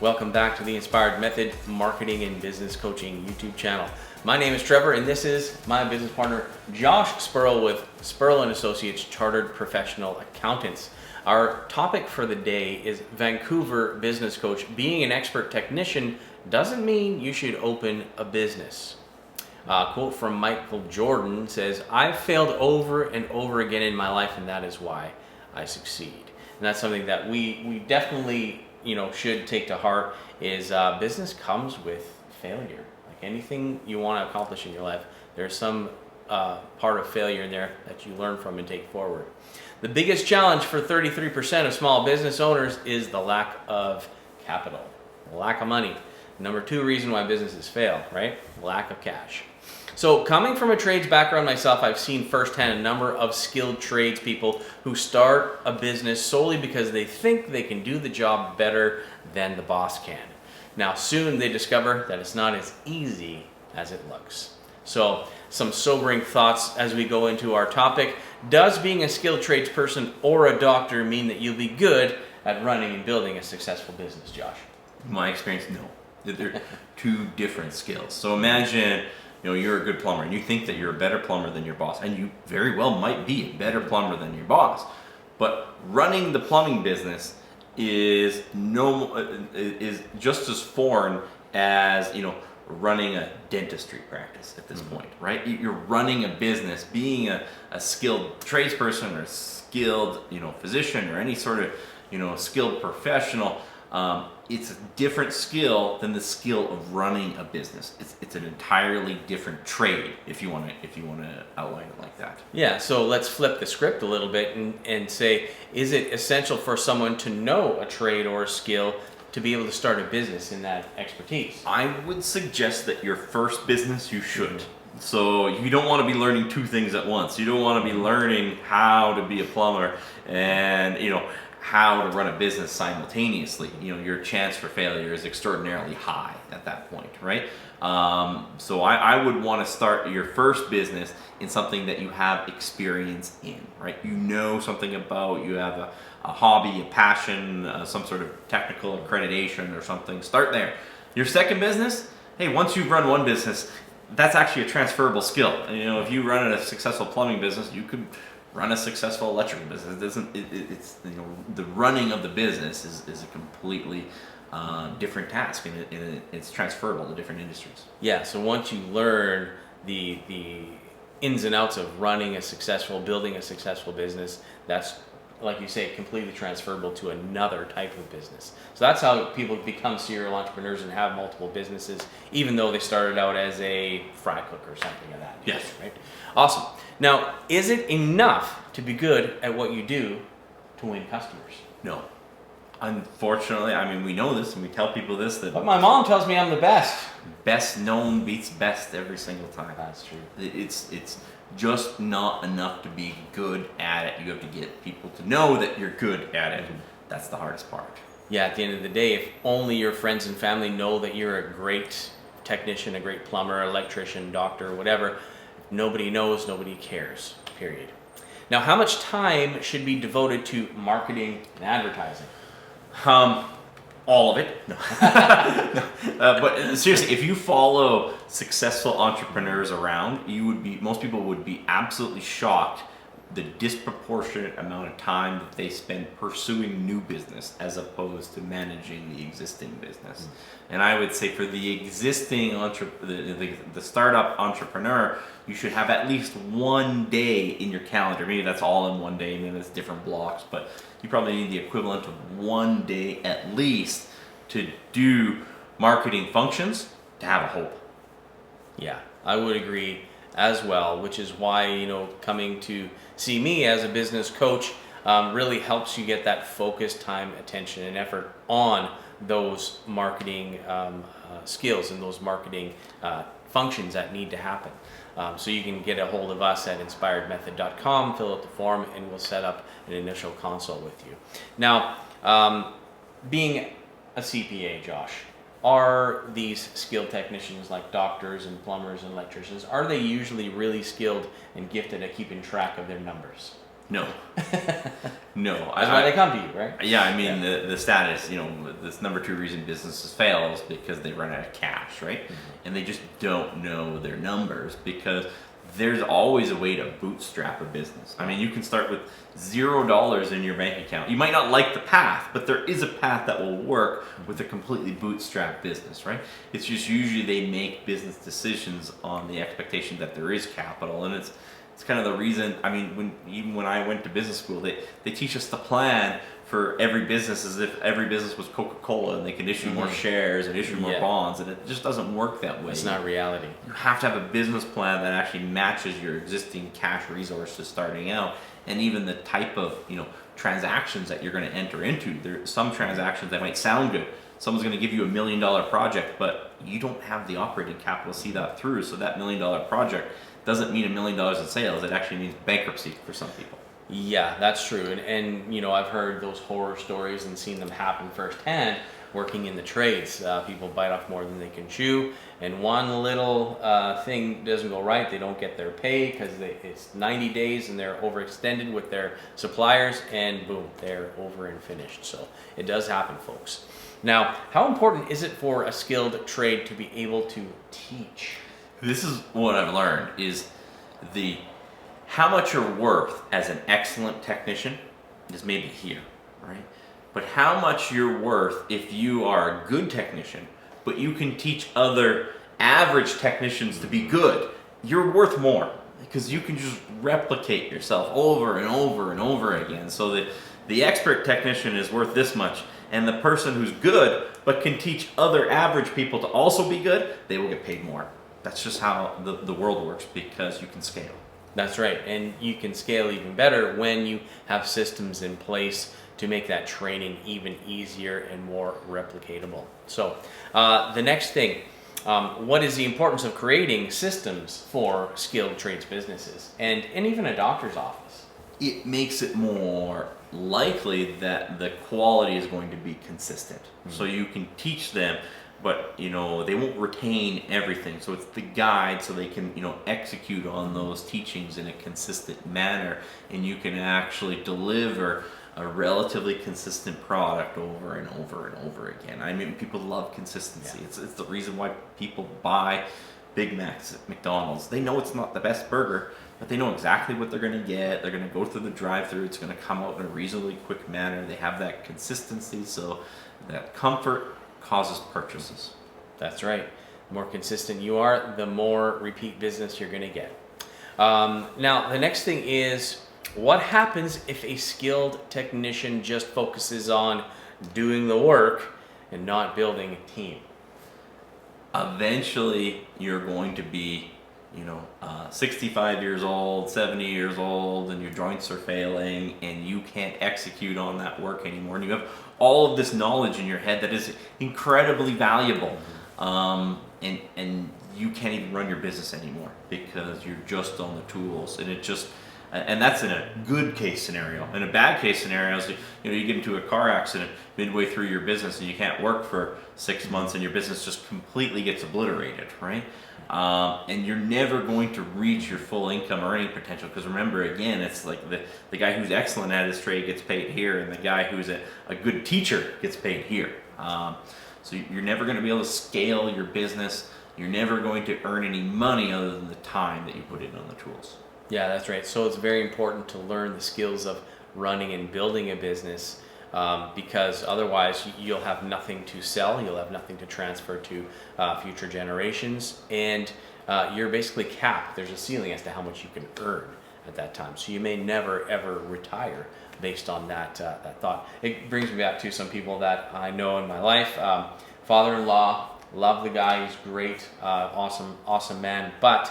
Welcome back to the Inspired Method Marketing and Business Coaching YouTube channel. My name is Trevor, and this is my business partner, Josh Spurl with Spurl & Associates Chartered Professional Accountants. Our topic for the day is Vancouver business coach. Being an expert technician doesn't mean you should open a business. A quote from Michael Jordan says, "I've failed over and over again in my life, and that is why I succeed." And that's something that we definitely should take to heart. Is business comes with failure. Like anything you want to accomplish in your life, there's some part of failure in there that you learn from and take forward. The biggest challenge for 33% of small business owners is the lack of capital, the lack of money. Number 2 reason why businesses fail, right? Lack of cash. So coming from a trades background myself, I've seen firsthand a number of skilled tradespeople who start a business solely because they think they can do the job better than the boss can. Now soon they discover that it's not as easy as it looks. So some sobering thoughts as we go into our topic. Does being a skilled tradesperson or a doctor mean that you'll be good at running and building a successful business, Josh? My experience, no. They're two different skills. So imagine you're a good plumber and you think that you're a better plumber than your boss, and you very well might be a better plumber than your boss. But running the plumbing business is just as foreign as running a dentistry practice at this point, right? You're running a business. Being a skilled tradesperson or a skilled physician or any sort of skilled professional, it's a different skill than the skill of running a business. It's an entirely different trade if you want to outline it like that. Yeah, so let's flip the script a little bit and say, is it essential for someone to know a trade or a skill to be able to start a business in that expertise? I would suggest that your first business you should. So you don't want to be learning 2 things at once. You don't want to be learning how to be a plumber and how to run a business simultaneously. Your chance for failure is extraordinarily high at that point, right? So I would want to start your first business in something that you have experience in, right? Something about, you have a hobby, a passion, some sort of technical accreditation or something. Start there. Your second business, hey, once you've run one business, that's actually a transferable skill. If you run a successful plumbing business, you could run a successful electrical business. It's the running of the business is a completely different task, and it's transferable to different industries. Yeah, so once you learn the ins and outs of building a successful business, that's, like you say, completely transferable to another type of business. So that's how people become serial entrepreneurs and have multiple businesses, even though they started out as a fry cook or something of that nature. Yes. Right? Awesome. Now, is it enough to be good at what you do to win customers? No. Unfortunately, we know this and we tell people this, that But my mom tells me I'm the best. best known beats best every single time. That's true. It's just not enough to be good at it. You have to get people to know that you're good at it. That's the hardest part. Yeah, at the end of the day, if only your friends and family know that you're a great technician, a great plumber, electrician, doctor, whatever, if nobody knows, nobody cares, period. Now, how much time should be devoted to marketing and advertising? All of it. No. But seriously, if you follow successful entrepreneurs around, most people would be absolutely shocked the disproportionate amount of time that they spend pursuing new business as opposed to managing the existing business. And I would say for the existing the startup entrepreneur, you should have at least one day in your calendar. Maybe that's all in one day, maybe that's different blocks, but you probably need the equivalent of one day at least to do marketing functions to have a hope. Yeah, I would agree as well, which is why, coming to see me as a business coach really helps you get that focused time, attention, and effort on those marketing skills and those marketing functions that need to happen. So you can get a hold of us at inspiredmethod.com, fill out the form, and we'll set up an initial consult with you. Now, being a CPA, Josh, are these skilled technicians like doctors and plumbers and electricians, are they usually really skilled and gifted at keeping track of their numbers? No. No, That's why they come to you, right? Yeah, I mean the status, this number 2 reason businesses fail is because they run out of cash, right? And they just don't know their numbers, because there's always a way to bootstrap a business. I mean, you can start with $0 in your bank account. You might not like the path, but there is a path that will work with a completely bootstrapped business, right? It's just usually they make business decisions on the expectation that there is capital, and it's kind of the reason. I mean, even when I went to business school, they teach us the plan for every business as if every business was Coca-Cola and they can issue more shares and issue more bonds, and it just doesn't work that way. It's not reality. You have to have a business plan that actually matches your existing cash resources starting out, and even the type of transactions that you're going to enter into. There are some transactions that might sound good. Someone's going to give you $1 million project, but you don't have the operating capital to see that through. So that $1 million project doesn't mean $1 million in sales. It actually means bankruptcy for some people. Yeah, that's true. And I've heard those horror stories and seen them happen firsthand working in the trades. People bite off more than they can chew, and one little thing doesn't go right. They don't get their pay because it's 90 days and they're overextended with their suppliers, and boom, they're over and finished. So it does happen, folks. Now, how important is it for a skilled trade to be able to teach? This is what I've learned is how much you're worth as an excellent technician is maybe here, right? But how much you're worth if you are a good technician, but you can teach other average technicians to be good, you're worth more, because you can just replicate yourself over and over and over again. So the expert technician is worth this much, and the person who's good but can teach other average people to also be good, they will get paid more. That's just how the world works, because you can scale. That's right, and you can scale even better when you have systems in place to make that training even easier and more replicatable. So the next thing, what is the importance of creating systems for skilled trades businesses and even a doctor's office? It makes it more likely that the quality is going to be consistent. So you can teach them, but they won't retain everything. So it's the guide, so they can execute on those teachings in a consistent manner, and you can actually deliver a relatively consistent product over and over and over again. I mean, people love consistency. Yeah. It's the reason why people buy Big Macs at McDonald's. They know it's not the best burger, but they know exactly what they're going to get. They're going to go through the drive-thru. It's going to come out in a reasonably quick manner. They have that consistency, so that comfort causes purchases. That's right. The more consistent you are, the more repeat business you're going to get. Now, the next thing is, what happens if a skilled technician just focuses on doing the work and not building a team? Eventually, you're going to be 65 years old, 70 years old, and your joints are failing, and you can't execute on that work anymore, and you have all of this knowledge in your head that is incredibly valuable, and you can't even run your business anymore because you're just on the tools, and that's in a good case scenario. In a bad case scenario, so, you get into a car accident midway through your business and you can't work for 6 months, and your business just completely gets obliterated, right? And you're never going to reach your full income earning potential, because remember, again, it's like the guy who's excellent at his trade gets paid here, and the guy who's a good teacher gets paid here. So you're never going to be able to scale your business. You're never going to earn any money other than the time that you put in on the tools. Yeah, that's right. So it's very important to learn the skills of running and building a business, because otherwise you'll have nothing to sell, you'll have nothing to transfer to future generations, and you're basically capped. There's a ceiling as to how much you can earn at that time. So you may never ever retire based on that thought. It brings me back to some people that I know in my life. Father-in-law, love the guy, he's great, awesome man, but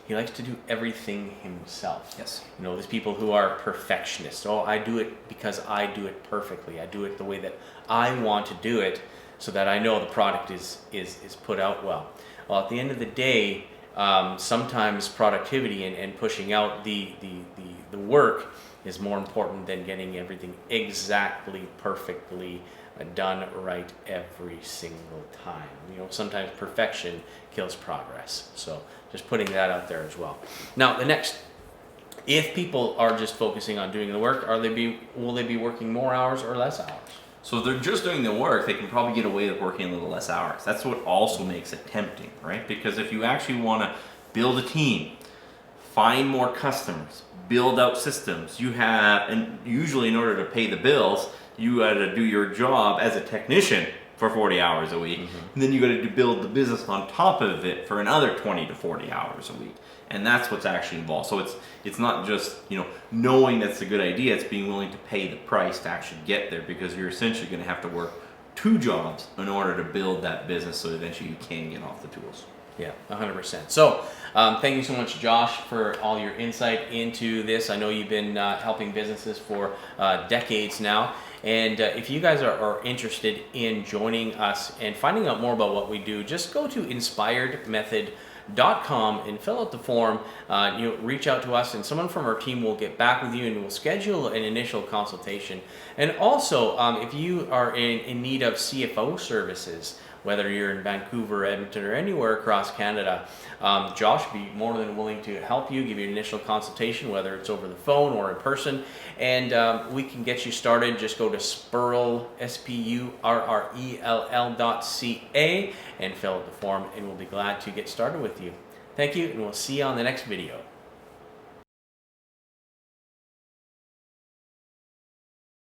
he likes to do everything himself. Yes. There's people who are perfectionists. Oh, I do it because I do it perfectly. I do it the way that I want to do it, so that I know the product is put out well. Well, at the end of the day, sometimes productivity and pushing out the work is more important than getting everything exactly perfectly done right every single time. Sometimes perfection kills progress. So just putting that out there as well. Now, the next if people are just focusing on doing the work, will they be working more hours or less hours? So if they're just doing the work, they can probably get away with working a little less hours. That's what also makes it tempting, right? Because if you actually want to build a team, find more customers, build out systems, and usually in order to pay the bills, you got to do your job as a technician for 40 hours a week. And then you got to build the business on top of it for another 20 to 40 hours a week. And that's what's actually involved. So it's not just, knowing that's a good idea, it's being willing to pay the price to actually get there, because you're essentially going to have to work 2 jobs in order to build that business so eventually you can get off the tools. Yeah, 100%. So thank you so much, Josh, for all your insight into this. I know you've been helping businesses for decades now. And if you guys are interested in joining us and finding out more about what we do, just go to inspiredmethod.com and fill out the form. Reach out to us, and someone from our team will get back with you, and we'll schedule an initial consultation. And also, if you are in need of CFO services, whether you're in Vancouver, Edmonton, or anywhere across Canada, Josh would be more than willing to help you, give you an initial consultation, whether it's over the phone or in person, and we can get you started. Just go to Spurrell, SPURRELL.ca, and fill out the form, and we'll be glad to get started with you. Thank you, and we'll see you on the next video.